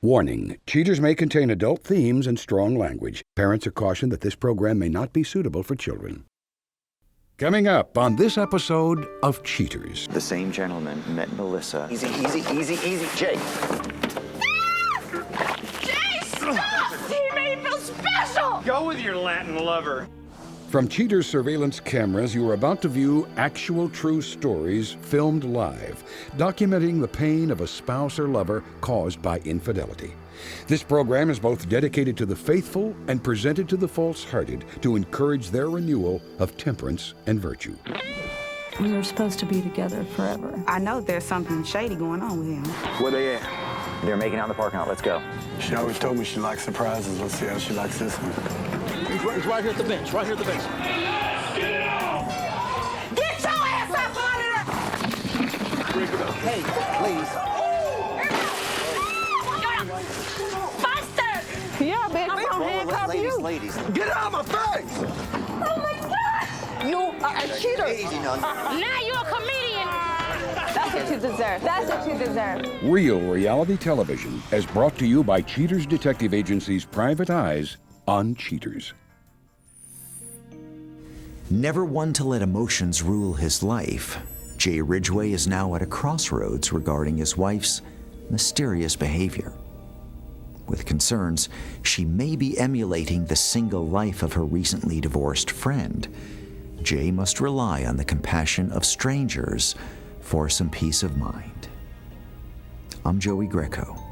Warning, cheaters may contain adult themes and strong language. Parents are cautioned that this program may not be suitable for children. Coming up on this episode of Cheaters. The same gentleman met Melissa. Easy, easy, easy, easy. Jay. Jay, stop! He made me feel special! Go with your Latin lover. From Cheaters surveillance cameras, you are about to view actual true stories filmed live, documenting the pain of a spouse or lover caused by infidelity. This program is both dedicated to the faithful and presented to the false-hearted to encourage their renewal of temperance and virtue. We were supposed to be together forever. I know there's something shady going on with him. Where they at? They're making out in the parking lot. Let's go. She always told me she likes surprises. Let's see how she likes this one. He's right here at the bench, right here at the bench. Get your ass up out of there! Hey, please. Buster! Yeah, bitch, I'm gonna handcuff you. Ladies. Get out of my face! Oh my God! You are a cheater. Now you're a comedian! That's what you deserve. That's what you deserve. Real reality television is brought to you by Cheaters Detective Agency's Private Eyes on Cheaters. Never one to let emotions rule his life, Jay Ridgeway is now at a crossroads regarding his wife's mysterious behavior. With concerns she may be emulating the single life of her recently divorced friend, Jay must rely on the compassion of strangers for some peace of mind. I'm Joey Greco,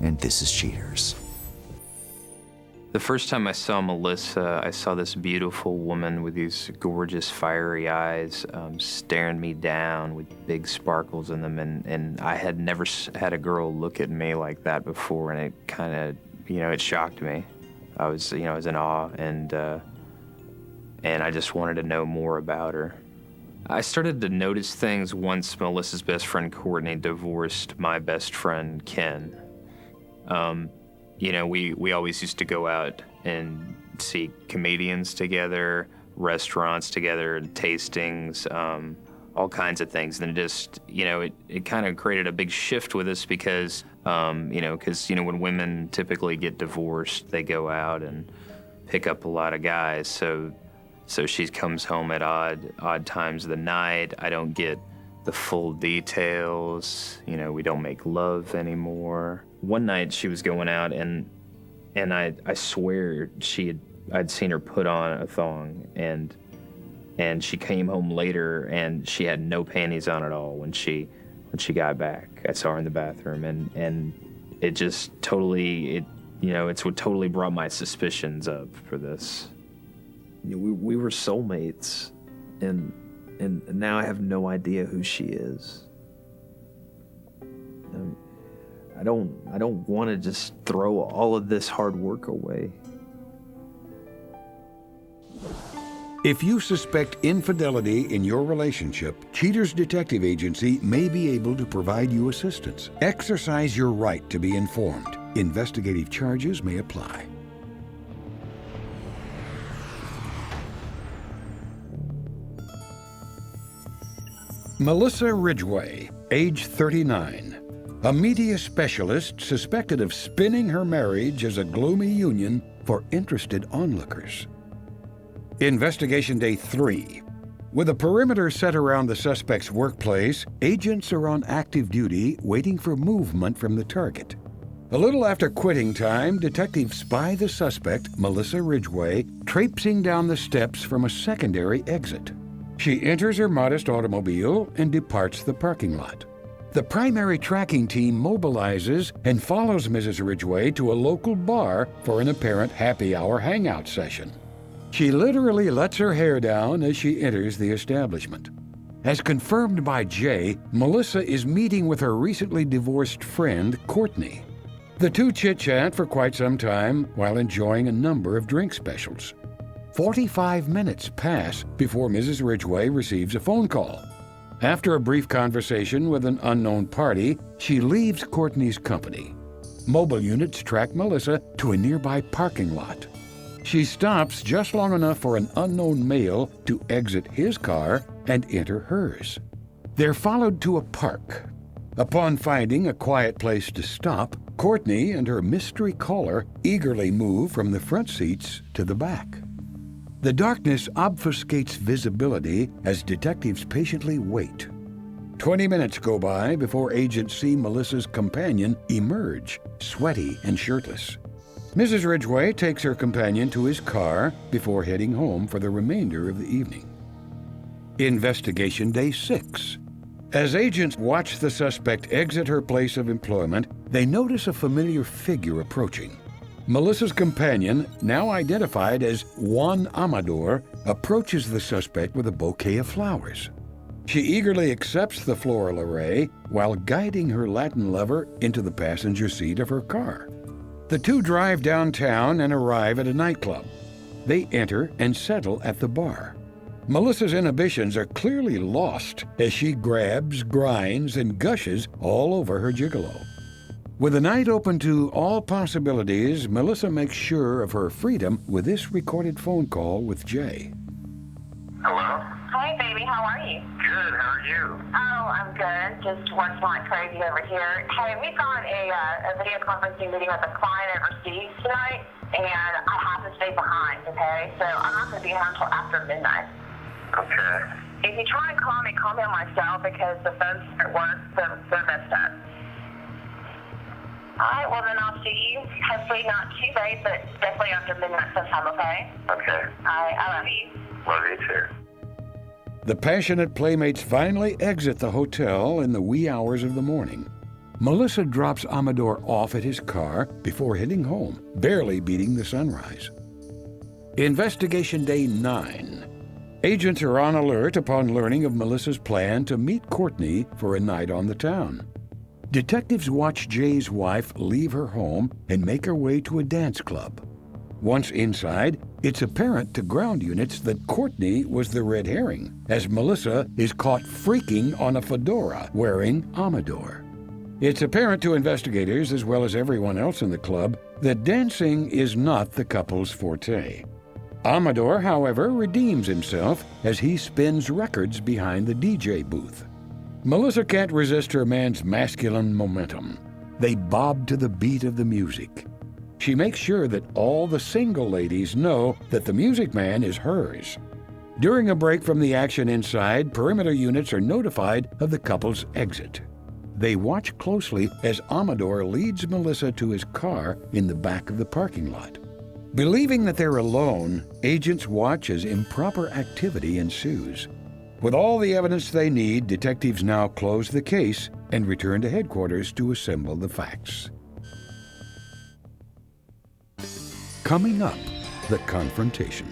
and this is Cheaters. The first time I saw Melissa, I saw this beautiful woman with these gorgeous, fiery eyes staring me down with big sparkles in them, and I had never had a girl look at me like that before, and it kind of, it shocked me. I was in awe, and I just wanted to know more about her. I started to notice things once Melissa's best friend Courtney divorced my best friend Ken. We always used to go out and see comedians together, restaurants together, tastings, all kinds of things. And it kind of created a big shift with us because, when women typically get divorced, they go out and pick up a lot of guys. So she comes home at odd times of the night. I don't get the full details. We don't make love anymore. One night she was going out and I swear I'd seen her put on a thong and she came home later and she had no panties on at all when she got back. I saw her in the bathroom and it just totally it's what totally brought my suspicions up for this. We were soulmates and now I have no idea who she is. I don't want to just throw all of this hard work away. If you suspect infidelity in your relationship, Cheaters Detective Agency may be able to provide you assistance. Exercise your right to be informed. Investigative charges may apply. Melissa Ridgeway, age 39. A media specialist suspected of spinning her marriage as a gloomy union for interested onlookers. Investigation Day 3. With a perimeter set around the suspect's workplace, agents are on active duty waiting for movement from the target. A little after quitting time, detectives spy the suspect, Melissa Ridgeway, traipsing down the steps from a secondary exit. She enters her modest automobile and departs the parking lot. The primary tracking team mobilizes and follows Mrs. Ridgeway to a local bar for an apparent happy hour hangout session. She literally lets her hair down as she enters the establishment. As confirmed by Jay, Melissa is meeting with her recently divorced friend, Courtney. The two chit-chat for quite some time while enjoying a number of drink specials. 45 minutes pass before Mrs. Ridgeway receives a phone call. After a brief conversation with an unknown party, she leaves Courtney's company. Mobile units track Melissa to a nearby parking lot. She stops just long enough for an unknown male to exit his car and enter hers. They're followed to a park. Upon finding a quiet place to stop, Courtney and her mystery caller eagerly move from the front seats to the back. The darkness obfuscates visibility as detectives patiently wait. 20 minutes go by before agents see Melissa's companion emerge, sweaty and shirtless. Mrs. Ridgeway takes her companion to his car before heading home for the remainder of the evening. Investigation Day 6. As agents watch the suspect exit her place of employment, they notice a familiar figure approaching. Melissa's companion, now identified as Juan Amador, approaches the suspect with a bouquet of flowers. She eagerly accepts the floral array while guiding her Latin lover into the passenger seat of her car. The two drive downtown and arrive at a nightclub. They enter and settle at the bar. Melissa's inhibitions are clearly lost as she grabs, grinds, and gushes all over her gigolo. With the night open to all possibilities, Melissa makes sure of her freedom with this recorded phone call with Jay. Hello? Hey, baby, how are you? Good, how are you? Oh, I'm good. Just working like crazy over here. Hey, we got a video conferencing meeting with a client overseas tonight, and I have to stay behind, okay? So I'm not going to be here until after midnight. Okay. If you try and call me on my cell because the phones at work, they're messed up. All right, well, then I'll see you. Hopefully not too late, but definitely after midnight sometime, okay? Okay. All right, I love you. Love you too. The passionate playmates finally exit the hotel in the wee hours of the morning. Melissa drops Amador off at his car before heading home, barely beating the sunrise. Investigation Day 9. Agents are on alert upon learning of Melissa's plan to meet Courtney for a night on the town. Detectives watch Jay's wife leave her home and make her way to a dance club. Once inside, it's apparent to ground units that Courtney was the red herring, as Melissa is caught freaking on a fedora wearing Amador. It's apparent to investigators, as well as everyone else in the club, that dancing is not the couple's forte. Amador, however, redeems himself as he spins records behind the DJ booth. Melissa can't resist her man's masculine momentum. They bob to the beat of the music. She makes sure that all the single ladies know that the music man is hers. During a break from the action inside, perimeter units are notified of the couple's exit. They watch closely as Amador leads Melissa to his car in the back of the parking lot. Believing that they're alone, agents watch as improper activity ensues. With all the evidence they need, detectives now close the case and return to headquarters to assemble the facts. Coming up, the confrontation.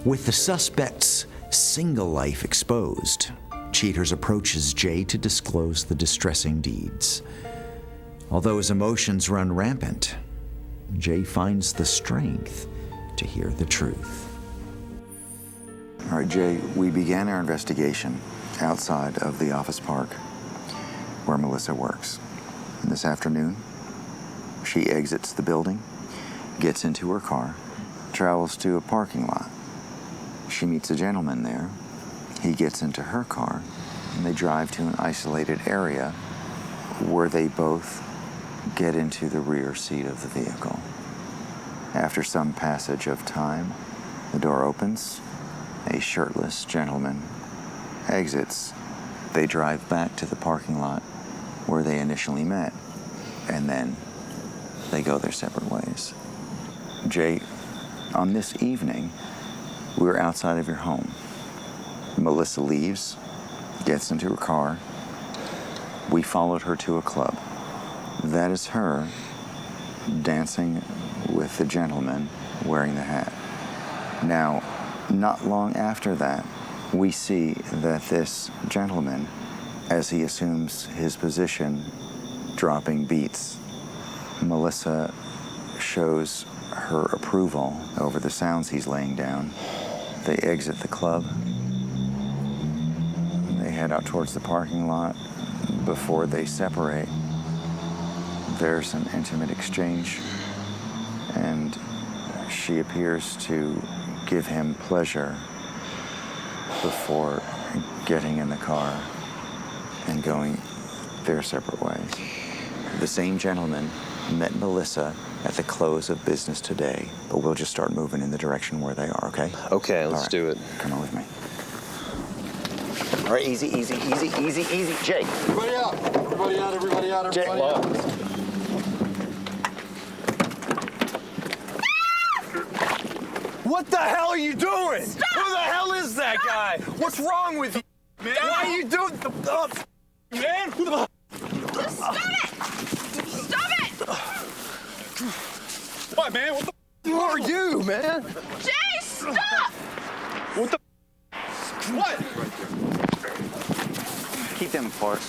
With the suspect's single life exposed, Cheaters approaches Jay to disclose the distressing deeds. Although his emotions run rampant, Jay finds the strength to hear the truth. All right, Jay, we began our investigation outside of the office park where Melissa works. And this afternoon, she exits the building, gets into her car, travels to a parking lot. She meets a gentleman there. He gets into her car, and they drive to an isolated area where they both get into the rear seat of the vehicle. After some passage of time, the door opens. A shirtless gentleman exits. They drive back to the parking lot where they initially met, and then they go their separate ways. Jay, on this evening, we were outside of your home. Melissa leaves, gets into her car. We followed her to a club. That is her dancing with the gentleman wearing the hat. Now, not long after that, we see that this gentleman, as he assumes his position, dropping beats, Melissa shows her approval over the sounds he's laying down. They exit the club. They head out towards the parking lot. Before they separate, there's an intimate exchange, and She appears to give him pleasure before getting in the car and going their separate ways. The same gentleman met Melissa at the close of business today, but we'll just start moving in the direction where they are, okay? Okay, let's do it. Come on with me. All right, easy, easy, easy, easy, easy. Jake. Everybody out. Everybody out, everybody out, everybody out. What the hell are you doing? Stop! Who the hell is that guy? What's wrong with you? Man, why are you doing man? Who the Just stop it! Stop it! What, man? What the who are you, man? Jay, stop! What the what? Keep them apart.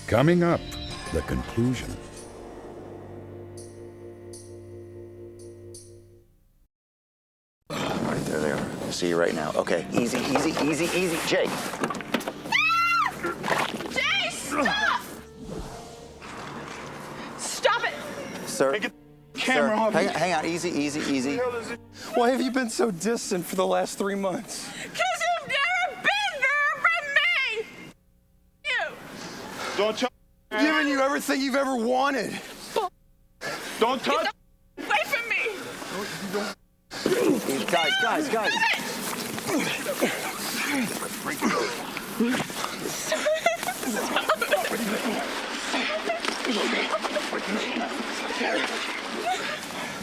Coming up, the conclusion. All right, there they are. See you right now. Okay, easy, easy, easy, easy. Jake. Jay, stop! Stop it! Sir. Hey, get the camera off. Hang on, easy, easy, easy. Why have you been so distant for the last 3 months? Because you've never been there for me! You! Don't touch. Giving you everything you've ever wanted. Don't touch. Get away from me! Guys.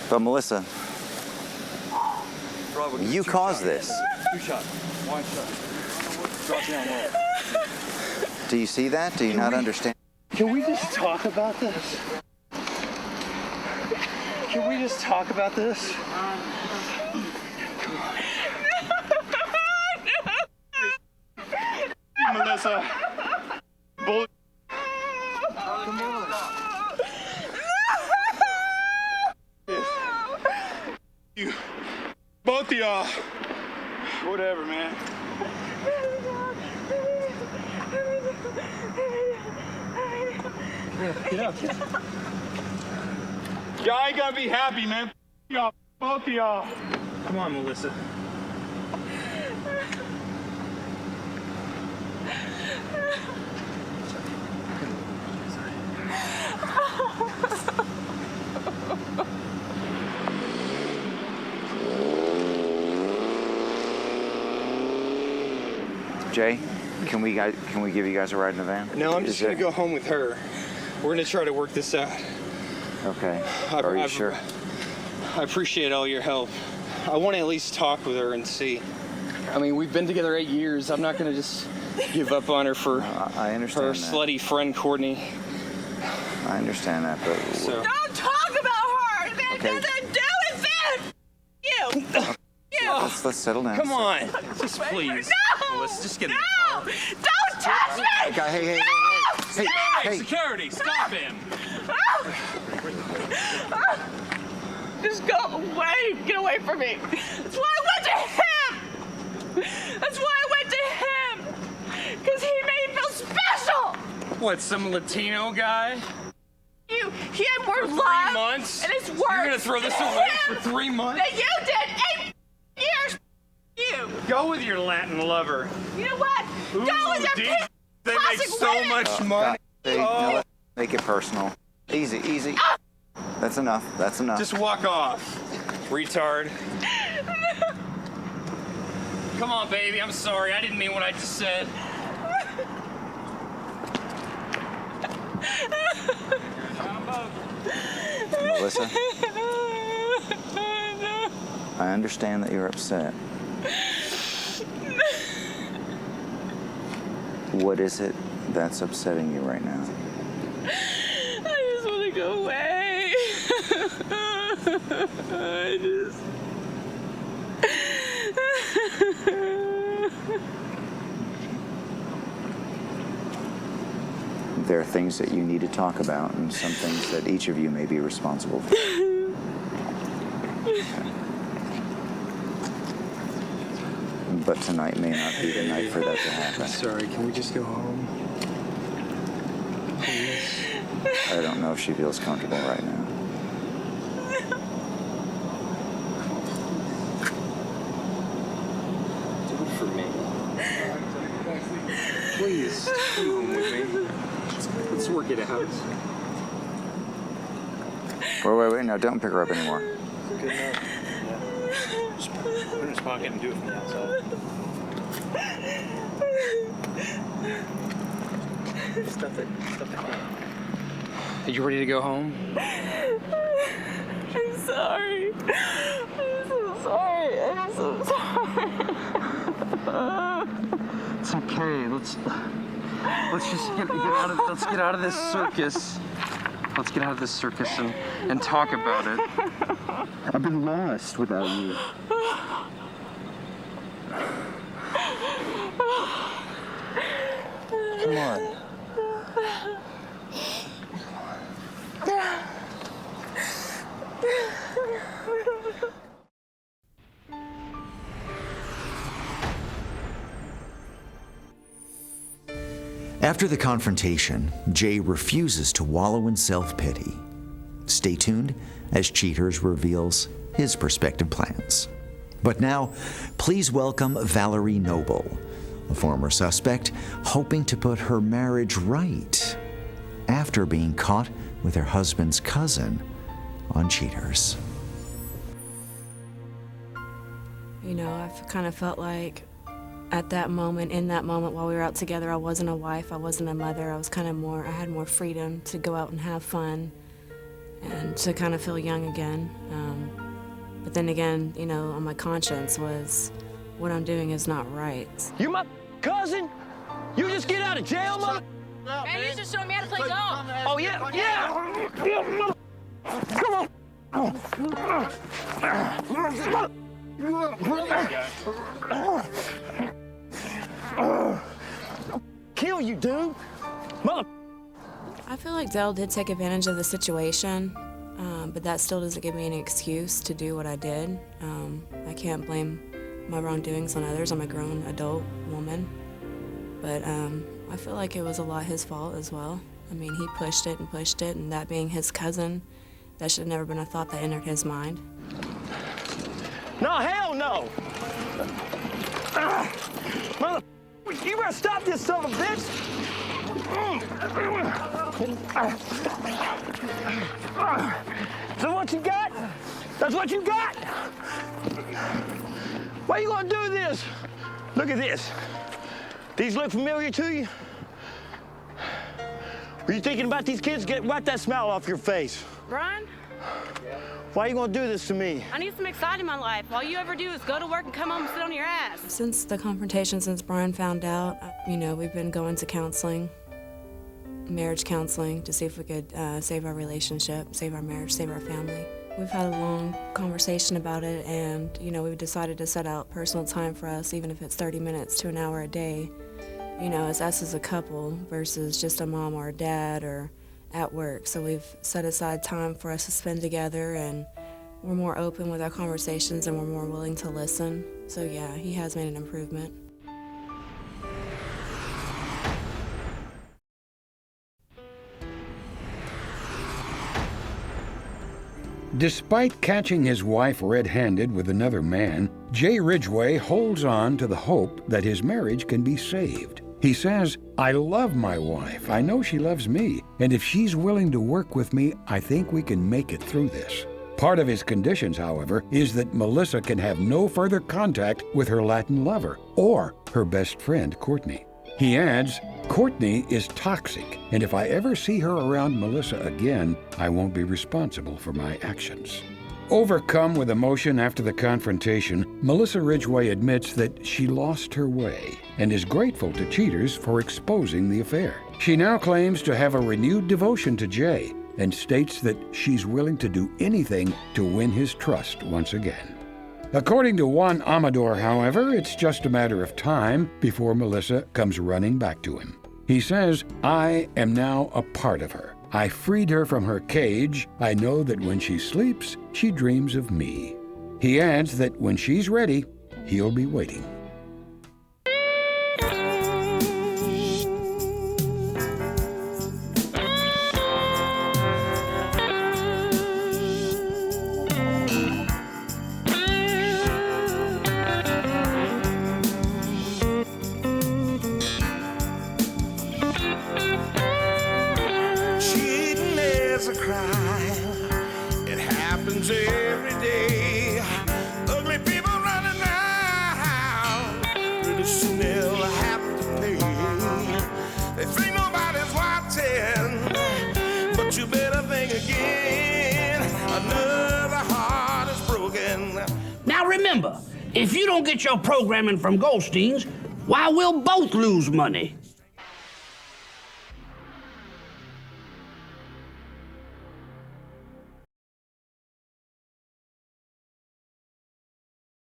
But Melissa, you caused this. 2 shots. 1 shot. Drop down low. Do you see that? Do you not understand? Can we just talk about this? Can we just talk about this? Melissa. Bullet. Come on. You. Both of y'all. Whatever, man. Get up. Y'all ain't gonna be happy, man. Y'all, both of y'all. Come on, Melissa. Jay, can we give you guys a ride in the van? No, I'm just gonna go home with her. We're gonna try to work this out. Okay. Are you sure? I appreciate all your help. I want to at least talk with her and see. I mean, we've been together 8 years. I'm not gonna just give up on her for I understand her that. slutty friend Courtney. I understand that, but So. Don't talk about her! That Okay. doesn't do with it! You! You! let's settle down. Come on, just please. No! Let's just get in the No! car. Don't touch me! Hey. Security, stop him! Just go away! Get away from me! That's why I went to him! That's why I went to him! Because he made me feel special! What, some Latino guy? He had more For love 3 months? and his work. You're gonna throw this away for 3 months? That you did 8 years. You. Go with your Latin lover. You know what? Ooh, Go with your dude, they make classic so women. much money. Hey, no, let's make it personal. Easy. That's enough. Just walk off, retard. Come on, baby. I'm sorry. I didn't mean what I just said. Melissa, I understand that you're upset. What is it that's upsetting you right now? I just want to go away. I just. There are things that you need to talk about and some things that each of you may be responsible for. But tonight may not be the night for that to happen. Sorry, can we just go home? Please. I don't know if she feels comfortable right now. Do it for me. Please, come home with me. Let's work it out. Wait. No, don't pick her up anymore. Good enough. Yeah. Just put it in his pocket and do it from the outside. Stuff it. Are you ready to go home? I'm sorry. I'm so sorry. I'm so sorry. It's okay. Let's just let's get out of this circus. Let's get out of this circus and talk about it. I've been lost without you. Come on. After the confrontation, Jay refuses to wallow in self-pity. Stay tuned as Cheaters reveals his prospective plans. But now, please welcome Valerie Noble, a former suspect hoping to put her marriage right after being caught with her husband's cousin on Cheaters. You know, I've kind of felt like at that moment, in that moment while we were out together, I wasn't a wife, I wasn't a mother. I was kind of I had more freedom to go out and have fun and to kind of feel young again. But then again, you know, on my conscience was what I'm doing is not right. You my cousin? You just get out of jail, mother? Man, you just showing me how to play golf. Oh, yeah. Come on. Kill you, dude. Mother. I feel like Dell did take advantage of the situation, but that still doesn't give me any excuse to do what I did. I can't blame my wrongdoings on others. I'm a grown adult woman. But I feel like it was a lot his fault as well. I mean, he pushed it, and that being his cousin, that should have never been a thought that entered his mind. No, hell no. Mother, you better stop this son of a bitch. So what you got? That's what you got? Why you gonna do this? Look at this. These look familiar to you? Were you thinking about these kids? Wipe that smile off your face. Brian, Why are you gonna do this to me? I need some excitement in my life. All you ever do is go to work and come home and sit on your ass. Since the confrontation, since Brian found out, you know, we've been going to counseling, marriage counseling, to see if we could save our relationship, save our marriage, save our family. We've had a long conversation about it, and, you know, we've decided to set out personal time for us, even if it's 30 minutes to an hour a day, you know, as us as a couple versus just a mom or a dad or at work. So we've set aside time for us to spend together, and we're more open with our conversations and we're more willing to listen. So yeah, he has made an improvement. Despite catching his wife red-handed with another man, Jay Ridgeway holds on to the hope that his marriage can be saved. He says, "I love my wife. I know she loves me. And if she's willing to work with me, I think we can make it through this." Part of his conditions, however, is that Melissa can have no further contact with her Latin lover or her best friend, Courtney. He adds, "Courtney is toxic, and if I ever see her around Melissa again, I won't be responsible for my actions." Overcome with emotion after the confrontation, Melissa Ridgeway admits that she lost her way and is grateful to Cheaters for exposing the affair. She now claims to have a renewed devotion to Jay and states that she's willing to do anything to win his trust once again. According to Juan Amador, however, it's just a matter of time before Melissa comes running back to him. He says, "I am now a part of her. I freed her from her cage. I know that when she sleeps, she dreams of me." He adds that when she's ready, he'll be waiting. remember, if you don't get your programming from Goldstein's, why, we'll both lose money.